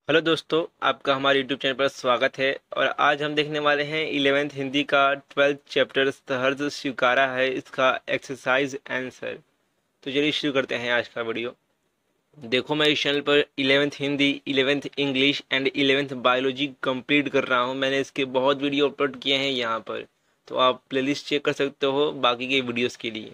Hello दोस्तों, आपका हमारे यूट्यूब चैनल पर स्वागत है। और आज हम देखने वाले हैं 11th हिंदी का 12th चैप्टर सहर्ष स्वीकारा है, इसका एक्सरसाइज आंसर। तो चलिए शुरू करते हैं आज का वीडियो। देखो, मैं इस चैनल पर 11th Hindi, 11th English and 11th biology complete कर रहा हूं। मैंने इसके बहुत वीडियो अपलोड किए हैं यहाँ पर, तो आप प्लेलिस्ट चेक कर सकते हो बाकी के वीडियोस के लिए।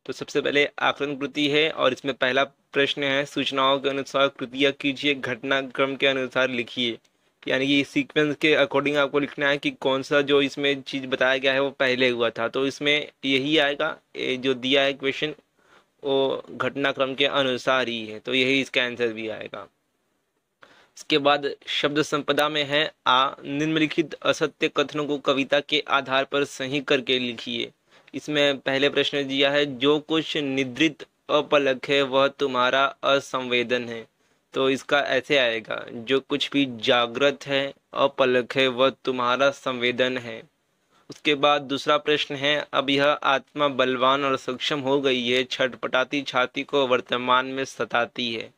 तो सबसे पहले आकलन कृति है और इसमें पहला प्रश्न है, सूचनाओं के अनुसार कृतियां कीजिए, घटनाक्रम के अनुसार लिखिए। यानी कि सीक्वेंस के अकॉर्डिंग आपको लिखना है कि कौन सा जो इसमें चीज बताया गया है वो पहले हुआ था। तो इसमें यही आएगा, ये जो दिया है क्वेश्चन वो घटनाक्रम के अनुसार ही है, तो यही इसका आंसर भी आएगा। इसके बाद शब्द संपदा में है निम्नलिखित असत्य कथनों को कविता के आधार पर सही करके लिखिए। इसमें पहले प्रश्न दिया है, जो कुछ निद्रित अपलक है वह तुम्हारा असंवेदन है। तो इसका ऐसे आएगा, जो कुछ भी जागृत है अपलक है वह तुम्हारा संवेदन है। उसके बाद दूसरा प्रश्न है, अब यह आत्मा बलवान और सक्षम हो गई है, छटपटाती छाती को वर्तमान में सताती है।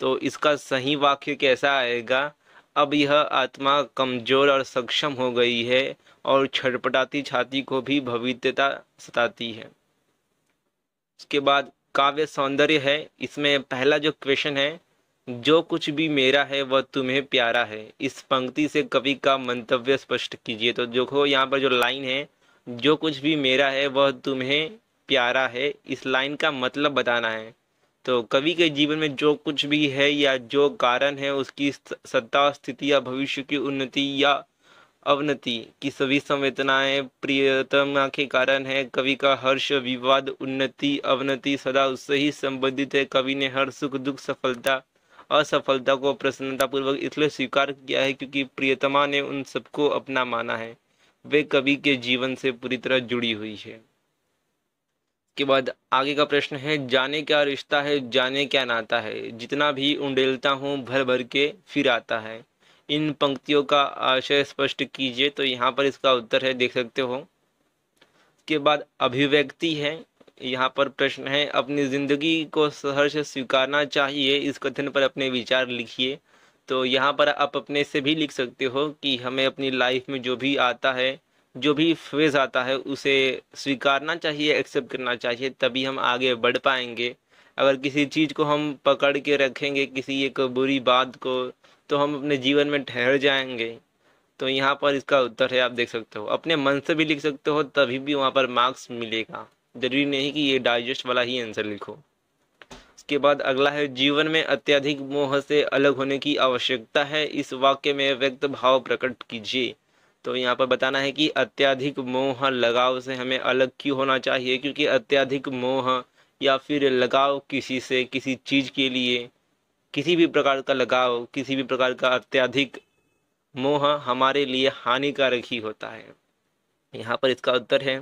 तो इसका सही वाक्य कैसा आएगा, अब यह आत्मा कमजोर और सक्षम हो गई है और छटपटाती छाती को भी भविष्यता सताती है। उसके बाद काव्य सौंदर्य है। इसमें पहला जो क्वेश्चन है, जो कुछ भी मेरा है वह तुम्हें प्यारा है, इस पंक्ति से कवि का मंतव्य स्पष्ट कीजिए। तो देखो यहाँ पर जो लाइन है, जो कुछ भी मेरा है वह तुम्हें प्यारा है, इस लाइन का मतलब बताना है। तो कवि के जीवन में जो कुछ भी है या जो कारण है उसकी सत्ता, स्थिति या भविष्य की उन्नति या अवनति की सभी संवेदनाएं प्रियतमा के कारण है। कवि का हर्ष, विवाद, उन्नति, अवनति सदा उससे ही संबंधित है। कवि ने हर सुख दुख, सफलता असफलता को प्रसन्नतापूर्वक इसलिए स्वीकार किया है क्योंकि प्रियतमा ने उन सबको अपना माना है, वे कवि के जीवन से पूरी तरह जुड़ी हुई है। के बाद आगे का प्रश्न है, जाने क्या रिश्ता है, जाने क्या नाता है, जितना भी उंडेलता हूँ भर भर के फिर आता है। इन पंक्तियों का आशय स्पष्ट कीजिए। तो यहाँ पर इसका उत्तर है, देख सकते हो। के बाद अभिव्यक्ति है। यहाँ पर प्रश्न है, अपनी जिंदगी को सहर्ष स्वीकारना चाहिए, इस कथन पर अपने विचार लिखिए। तो यहाँ पर आप अपने से भी लिख सकते हो कि हमें अपनी लाइफ में जो भी आता है, जो भी फेज आता है उसे स्वीकारना चाहिए, एक्सेप्ट करना चाहिए, तभी हम आगे बढ़ पाएंगे। अगर किसी चीज को हम पकड़ के रखेंगे, किसी एक बुरी बात को, तो हम अपने जीवन में ठहर जाएंगे। तो यहाँ पर इसका उत्तर है, आप देख सकते हो। अपने मन से भी लिख सकते हो, तभी भी वहां पर मार्क्स मिलेगा। जरूरी नहीं कि ये डाइजेस्ट वाला ही आंसर लिखो। उसके बाद अगला है, जीवन में अत्यधिक मोह से अलग होने की आवश्यकता है, इस वाक्य में व्यक्त भाव प्रकट कीजिए। तो यहाँ पर बताना है कि अत्यधिक मोह, लगाव से हमें अलग क्यों होना चाहिए, क्योंकि अत्यधिक मोह या फिर लगाव किसी से, किसी चीज के लिए, किसी भी प्रकार का लगाव, किसी भी प्रकार का अत्यधिक मोह हमारे लिए हानिकारक ही होता है। यहाँ पर इसका उत्तर है।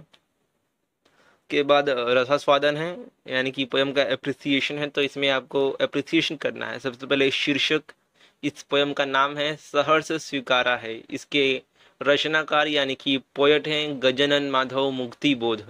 के बाद रसास्वादन है, यानी कि पोयम का एप्रिसिएशन है। तो इसमें आपको एप्रिसिएशन करना है। सबसे पहले शीर्षक, इस पोयम का नाम है सहर्ष स्वीकारा है, इसके रचनाकार यानी कि पोएट हैं गजानन माधव मुक्ति बोध।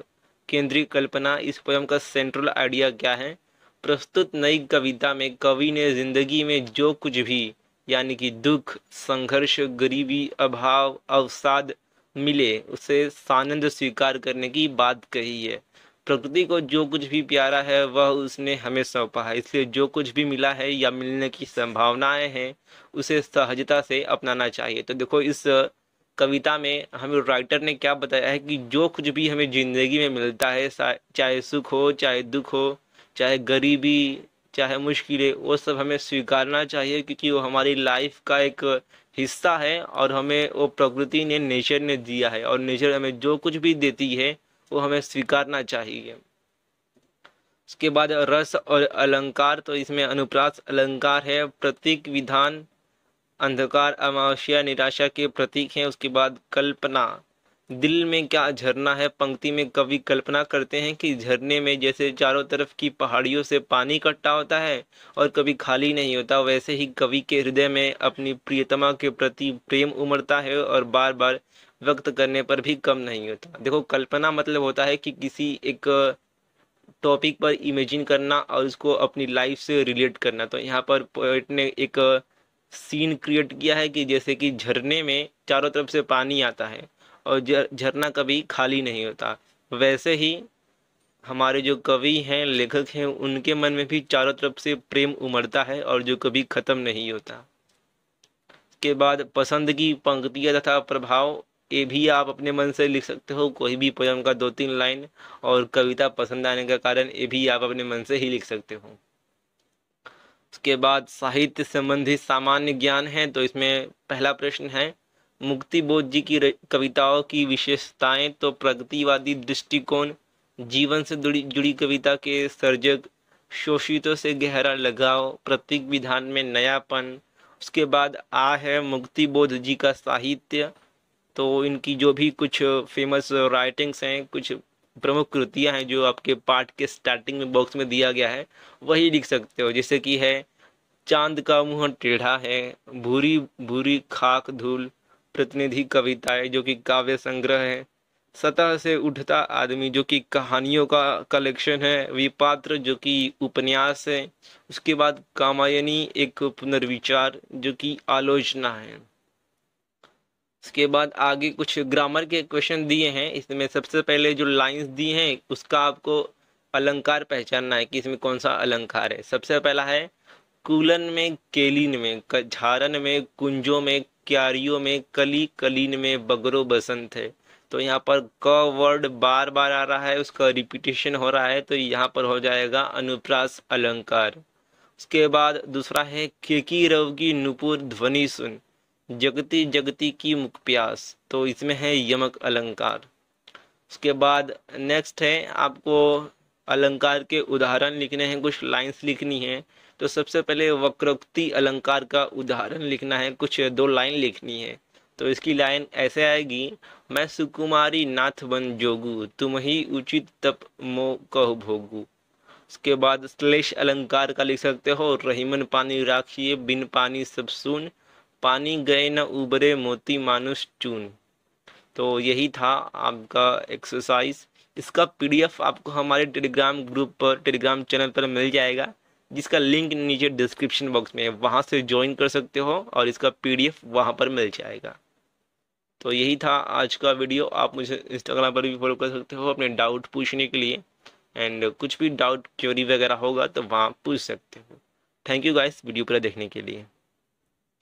केंद्रीय कल्पना, इस पोयम का सेंट्रल आइडिया क्या है। प्रस्तुत नई कविता में कवि ने जिंदगी में जो कुछ भी, यानी कि दुख, संघर्ष, गरीबी, अभाव, अवसाद मिले उसे सानंद स्वीकार करने की बात कही है। प्रकृति को जो कुछ भी प्यारा है वह उसने हमें सौंपा है, इसलिए जो कुछ भी मिला है या मिलने की संभावनाएं हैं उसे सहजता से अपनाना चाहिए। तो देखो, इस कविता में हमें राइटर ने क्या बताया है कि जो कुछ भी हमें जिंदगी में मिलता है, चाहे सुख हो, चाहे दुख हो, चाहे गरीबी, चाहे मुश्किलें, वो सब हमें स्वीकारना चाहिए, क्योंकि वो हमारी लाइफ का एक हिस्सा है और हमें वो प्रकृति ने, नेचर ने दिया है। और नेचर हमें जो कुछ भी देती है वो हमें स्वीकारना चाहिए। उसके बाद रस और अलंकार, तो इसमें अनुप्रास अलंकार है। प्रतीक, विधान, अंधकार, अमावस्या, निराशा के प्रतीक हैं। उसके बाद कल्पना, दिल में क्या झरना है। पंक्ति में कवि कल्पना करते हैं कि झरने में जैसे चारों तरफ की पहाड़ियों से पानी इकट्ठा होता है और कभी खाली नहीं होता, वैसे ही कवि के हृदय में अपनी प्रियतमा के प्रति प्रेम उमड़ता है और बार बार व्यक्त करने पर भी कम नहीं होता। देखो, कल्पना मतलब होता है कि किसी एक टॉपिक पर इमेजिन करना और उसको अपनी लाइफ से रिलेट करना। तो यहाँ पर पोएट ने एक सीन क्रिएट किया है कि जैसे कि झरने में चारों तरफ से पानी आता है और झरना कभी खाली नहीं होता, वैसे ही हमारे जो कवि हैं, लेखक हैं, उनके मन में भी चारों तरफ से प्रेम उमड़ता है और जो कभी खत्म नहीं होता। के बाद पसंद की पंक्तियाँ तथा प्रभाव, ये भी आप अपने मन से लिख सकते हो, कोई भी पोयम का 2-3 लाइन, और कविता पसंद आने का कारण, ये भी आप अपने मन से ही लिख सकते हो। उसके बाद साहित्य संबंधी सामान्य ज्ञान है, तो इसमें पहला प्रश्न है, मुक्ति बोध जी की कविताओं की विशेषताएं। तो प्रगतिवादी दृष्टिकोण, जीवन से जुड़ी जुड़ी कविता के सर्जक, शोषितों से गहरा लगाव, प्रतीक विधान में नयापन। उसके बाद आ है मुक्ति बोध जी का साहित्य, तो इनकी जो भी कुछ फेमस राइटिंग्स हैं, कुछ प्रमुख कृतियां हैं जो आपके पाठ के स्टार्टिंग में बॉक्स में दिया गया है, वही लिख सकते हो। जैसे कि है, चांद का मुंह टेढ़ा है, भूरी भूरी खाक धूल, प्रतिनिधि कविताएं जो कि काव्य संग्रह है, सतह से उठता आदमी जो कि कहानियों का कलेक्शन है, विपात्र जो कि उपन्यास है, उसके बाद कामायनी एक पुनर्विचार जो कि आलोचना है। उसके बाद आगे कुछ ग्रामर के क्वेश्चन दिए हैं, इसमें सबसे पहले जो लाइंस दी हैं उसका आपको अलंकार पहचानना है कि इसमें कौन सा अलंकार है। सबसे पहला है, कूलन में, केलिन में, झारन में, कुंजों में, क्यारियों में, कली कलीन में, बगरो बसंत है। तो यहाँ पर क वर्ड बार बार आ रहा है, उसका रिपीटेशन हो रहा है, तो यहाँ पर हो जाएगा अनुप्रास अलंकार। उसके बाद दूसरा है, केकी रव की नुपुर ध्वनि सुन, जगती जगती की मुख प्यास, तो इसमें है यमक अलंकार। उसके बाद नेक्स्ट है, आपको अलंकार के उदाहरण लिखने हैं, कुछ लाइंस लिखनी है। तो सबसे पहले वक्रोक्ति अलंकार का उदाहरण लिखना है, कुछ 2 लाइन लिखनी है। तो इसकी लाइन ऐसे आएगी, मैं सुकुमारी नाथ बन जोगू, तुम ही उचित तप मो कह भोगू। उसके बाद श्लेष अलंकार का लिख सकते हो, रहीमन पानी राखिए, बिन पानी सब सून, पानी गए न उबरे मोती मानुष चून। तो यही था आपका एक्सरसाइज। इसका पीडीएफ आपको हमारे टेलीग्राम ग्रुप पर, टेलीग्राम चैनल पर मिल जाएगा, जिसका लिंक नीचे डिस्क्रिप्शन बॉक्स में है, वहां से ज्वाइन कर सकते हो और इसका पीडीएफ वहां पर मिल जाएगा। तो यही था आज का वीडियो। आप मुझे इंस्टाग्राम पर भी फॉलो कर सकते हो अपने डाउट पूछने के लिए, एंड कुछ भी डाउट क्वेरी वगैरह होगा तो वहाँ पूछ सकते हो। थैंक यू गाइस वीडियो पूरा देखने के लिए।